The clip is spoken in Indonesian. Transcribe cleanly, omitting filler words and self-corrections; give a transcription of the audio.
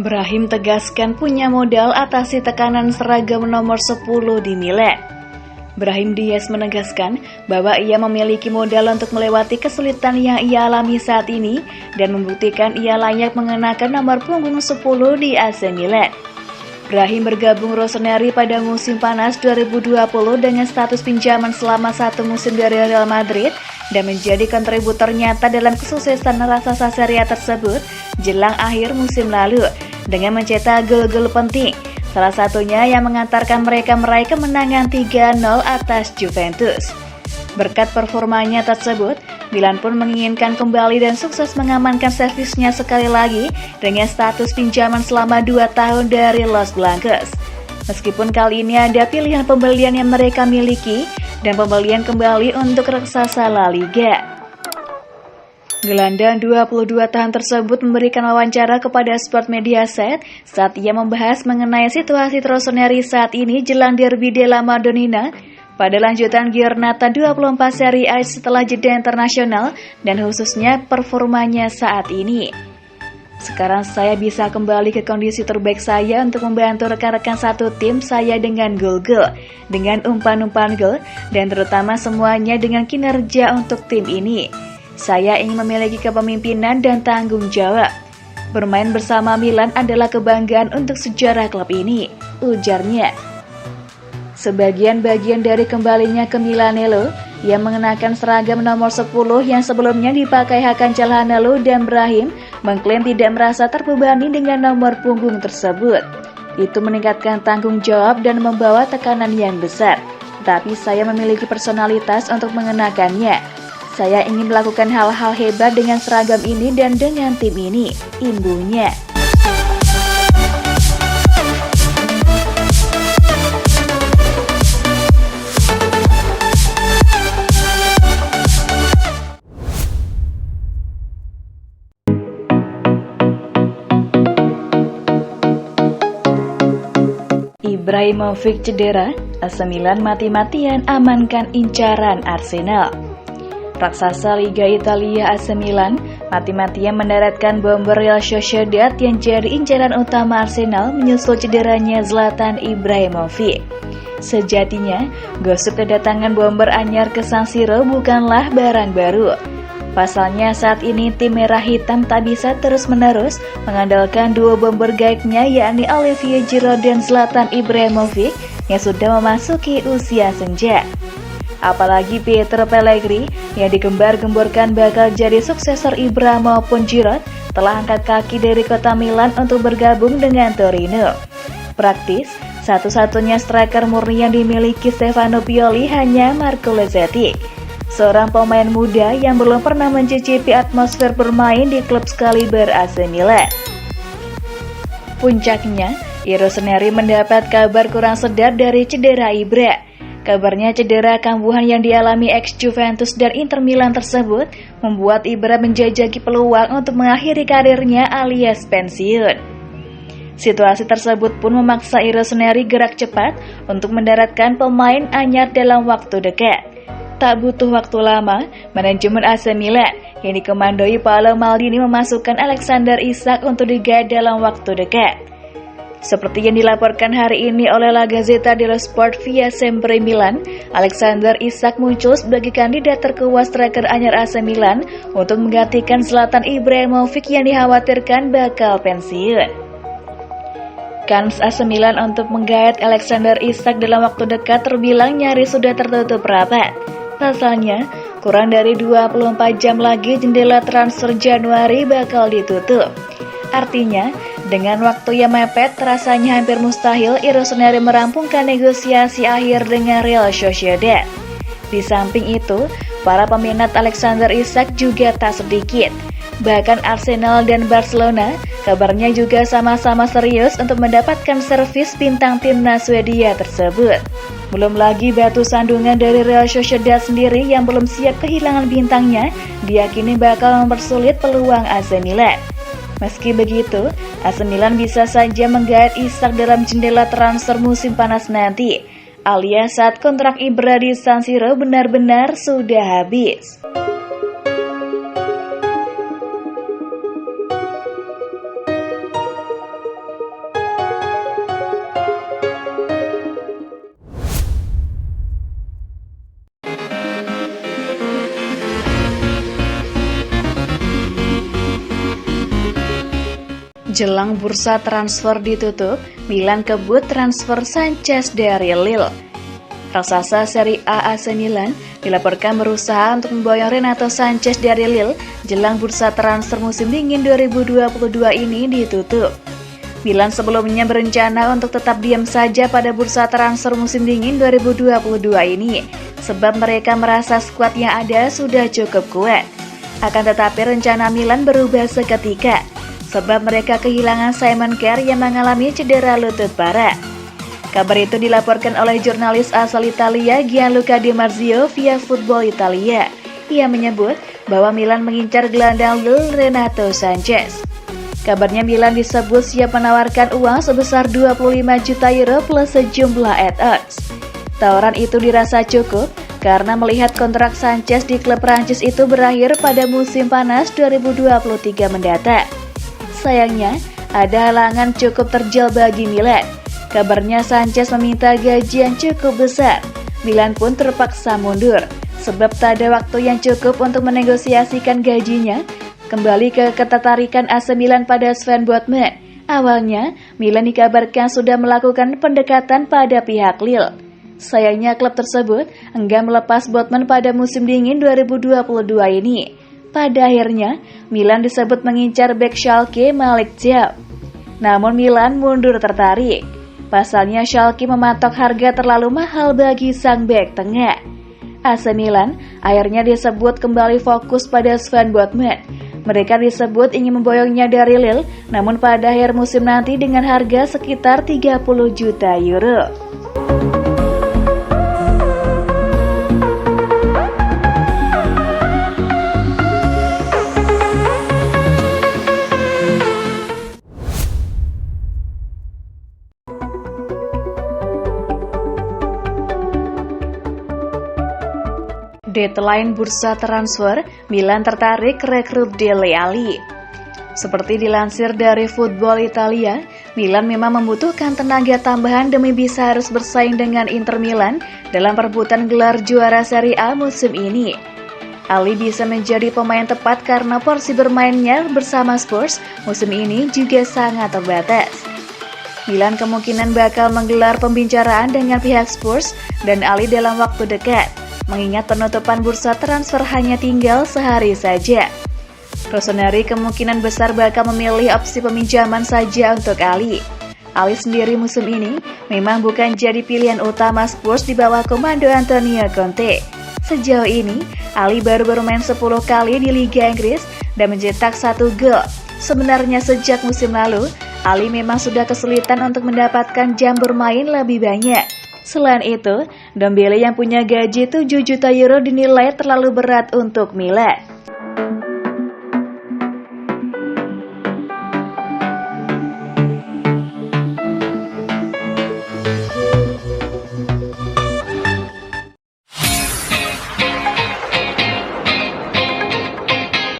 Brahim tegaskan punya modal atasi tekanan seragam nomor 10 di Milan. Brahim Diaz menegaskan bahwa ia memiliki modal untuk melewati kesulitan yang ia alami saat ini dan membuktikan ia layak mengenakan nomor punggung 10 di AC Milan. Brahim bergabung Rossoneri pada musim panas 2020 dengan status pinjaman selama 1 musim dari Real Madrid dan menjadi kontributor nyata dalam kesuksesan raksasa Serie A tersebut jelang akhir musim lalu dengan mencetak gol-gol penting, salah satunya yang mengantarkan mereka meraih kemenangan 3-0 atas Juventus. Berkat performanya tersebut, Milan pun menginginkan kembali dan sukses mengamankan servisnya sekali lagi dengan status pinjaman selama 2 tahun dari Los Blancos. Meskipun kali ini ada pilihan pembelian yang mereka miliki dan pembelian kembali untuk raksasa La Liga. Gelandang 22 tahun tersebut memberikan wawancara kepada Sport Mediaset saat ia membahas mengenai situasi Rossoneri saat ini jelang derby della Madonnina pada lanjutan Giornata 24 Serie A setelah jeda internasional dan khususnya performanya saat ini. Sekarang saya bisa kembali ke kondisi terbaik saya untuk membantu rekan-rekan satu tim saya dengan gol-gol, dengan umpan-umpan gol, dan terutama semuanya dengan kinerja untuk tim ini. Saya ingin memiliki kepemimpinan dan tanggung jawab. Bermain bersama Milan adalah kebanggaan untuk sejarah klub ini, ujarnya. Sebagian bagian dari kembalinya ke Milanello, ia mengenakan seragam nomor 10 yang sebelumnya dipakai Hakan Calhanoglu dan Brahim mengklaim tidak merasa terbebani dengan nomor punggung tersebut. Itu meningkatkan tanggung jawab dan membawa tekanan yang besar. Tapi saya memiliki personalitas untuk mengenakannya. Saya ingin melakukan hal-hal hebat dengan seragam ini dan dengan tim ini, imbunya. Ibrahimovic cedera, AC Milan mati-matian amankan incaran Arsenal. Raksasa Liga Italia AC Milan mati-matian mendaratkan bomber Real Sociedad yang jadi incaran utama Arsenal menyusul cederanya Zlatan Ibrahimovic. Sejatinya, gosip kedatangan bomber anyar ke San Siro bukanlah barang baru. Pasalnya saat ini tim merah hitam tak bisa terus-menerus mengandalkan dua bomber gaibnya yakni Olivier Giroud dan Zlatan Ibrahimovic yang sudah memasuki usia senja. Apalagi Pietro Pellegrini yang digembar-gemborkan bakal jadi suksesor Ibra maupun Giroud telah angkat kaki dari kota Milan untuk bergabung dengan Torino. Praktis, satu-satunya striker murni yang dimiliki Stefano Pioli hanya Marco Lozzetti, seorang pemain muda yang belum pernah mencicipi atmosfer bermain di klub sekaliber AC Milan. Puncaknya, Rossoneri mendapat kabar kurang sedap dari cedera Ibra. Kabarnya cedera kambuhan yang dialami ex-Juventus dan Inter Milan tersebut membuat Ibra menjajaki peluang untuk mengakhiri karirnya alias pensiun. Situasi tersebut pun memaksa Rossoneri gerak cepat untuk mendaratkan pemain anyar dalam waktu dekat. Tak butuh waktu lama, manajemen AC Milan yang dikomandoi Paolo Maldini memasukkan Alexander Isak untuk digadang dalam waktu dekat. Seperti yang dilaporkan hari ini oleh La Gazzetta dello Sport via Sempre Milan, Alexander Isak muncul sebagai kandidat terkuat striker anyar AC Milan untuk menggantikan Zlatan Ibrahimovic yang dikhawatirkan bakal pensiun. Kans AC Milan untuk menggait Alexander Isak dalam waktu dekat terbilang nyaris sudah tertutup rapat. Pasalnya, kurang dari 24 jam lagi jendela transfer Januari bakal ditutup. Artinya, dengan waktu yang mepet, rasanya hampir mustahil Rossoneri merampungkan negosiasi akhir dengan Real Sociedad. Di samping itu, para peminat Alexander Isak juga tak sedikit. Bahkan Arsenal dan Barcelona kabarnya juga sama-sama serius untuk mendapatkan servis bintang timnas Swedia tersebut. Belum lagi batu sandungan dari Real Sociedad sendiri yang belum siap kehilangan bintangnya, diyakini bakal mempersulit peluang AC Milan. Meski begitu, AC Milan bisa saja menggait Isak dalam jendela transfer musim panas nanti, alias saat kontrak Ibra di San Siro benar-benar sudah habis. Jelang bursa transfer ditutup, Milan kebut transfer Sanchez dari Lille. Raksasa Serie A AC Milan dilaporkan berusaha untuk memboyong Renato Sanchez dari Lille jelang bursa transfer musim dingin 2022 ini ditutup. Milan sebelumnya berencana untuk tetap diam saja pada bursa transfer musim dingin 2022 ini, sebab mereka merasa skuad yang ada sudah cukup kuat. Akan tetapi rencana Milan berubah seketika, sebab mereka kehilangan Simon Kjær yang mengalami cedera lutut parah. Kabar itu dilaporkan oleh jurnalis asal Italia Gianluca Di Marzio via Football Italia. Ia menyebut bahwa Milan mengincar gelandang Lille Renato Sanchez. Kabarnya Milan disebut siap menawarkan uang sebesar 25 juta euro plus sejumlah add-ons. Tawaran itu dirasa cukup karena melihat kontrak Sanchez di klub Prancis itu berakhir pada musim panas 2023 mendatang. Sayangnya, ada halangan cukup terjal bagi Milan. Kabarnya Sanchez meminta gaji yang cukup besar. Milan pun terpaksa mundur, sebab tak ada waktu yang cukup untuk menegosiasikan gajinya. Kembali ke ketertarikan AC Milan pada Sven Botman. Awalnya, Milan dikabarkan sudah melakukan pendekatan pada pihak Lille. Sayangnya klub tersebut enggan melepas Botman pada musim dingin 2022 ini. Pada akhirnya, Milan disebut mengincar bek Schalke Malik Thiaw. Namun Milan mundur tertarik. Pasalnya Schalke mematok harga terlalu mahal bagi sang bek tengah. AC Milan akhirnya disebut kembali fokus pada Sven Botman. Mereka disebut ingin memboyongnya dari Lille, namun pada akhir musim nanti dengan harga sekitar 30 juta euro. Deadline bursa transfer, Milan tertarik rekrut Dele Alli. Seperti dilansir dari Football Italia, Milan memang membutuhkan tenaga tambahan demi bisa harus bersaing dengan Inter Milan dalam perebutan gelar juara Serie A musim ini. Alli bisa menjadi pemain tepat karena porsi bermainnya bersama Spurs musim ini juga sangat terbatas. Milan kemungkinan bakal menggelar pembicaraan dengan pihak Spurs dan Alli dalam waktu dekat, mengingat penutupan bursa transfer hanya tinggal sehari saja. Rossoneri kemungkinan besar bakal memilih opsi peminjaman saja untuk Alli. Alli sendiri musim ini memang bukan jadi pilihan utama Spurs di bawah komando Antonio Conte. Sejauh ini, Alli baru bermain 10 kali di Liga Inggris dan mencetak 1 gol. Sebenarnya sejak musim lalu, Alli memang sudah kesulitan untuk mendapatkan jam bermain lebih banyak. Selain itu, Ndombele yang punya gaji 7 juta euro dinilai terlalu berat untuk Milan.